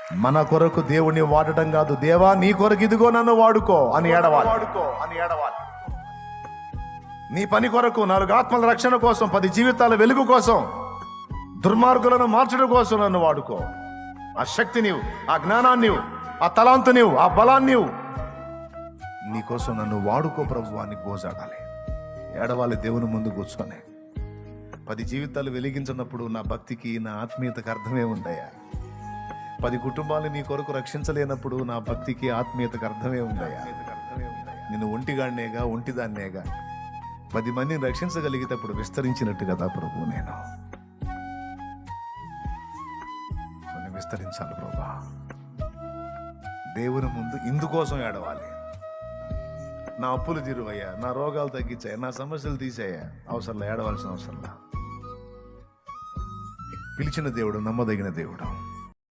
మన కొరకు దేవుని వాడటం కాదు, దేవా నీ కొరకు ఇదిగో నన్ను వాడుకో అని ఏడవాలి. నీ పని కొరకు, 4 ఆత్మల రక్షణ కోసం, 10 జీవితాల వెలుగు కోసం, దుర్మార్గులను మార్చడం కోసం నన్ను వాడుకో. ఆ శక్తి నీవు, ఆ జ్ఞానాన్ని నీవు, ఆ తలాంతు నీవు, ఆ బలాన్ని నీవు. నీకోసం నన్ను వాడుకో ప్రభు అని గోజాడాలి, ఏడవాలి దేవుని ముందు కూర్చొని. 10 జీవితాలు వెలిగించినప్పుడు నా భక్తికి, నా ఆత్మీయతకు అర్థమే ఉందయ్యా. 10 కుటుంబాలు నీ కొరకు రక్షించలేనప్పుడు నా భక్తికి, ఆత్మీయతకు అర్థమే ఉందయ్యా. నేను ఒంటిగాడినేగా, ఒంటిదాన్నేగా. 10 మందిని రక్షించగలిగేటప్పుడు విస్తరించినట్టు కదా ప్రభు. నేను విస్తరించాలి ప్రభా. దేవుని ముందు ఇందుకోసం ఏడవాలి. నా అప్పులు తీరువయ్యా, నా రోగాలు తగ్గించాయా, నా సమస్యలు తీసాయా, అవసరంలా ఏడవలసిన అవసరంలా. పిలిచిన దేవుడు నమ్మదగిన దేవుడు.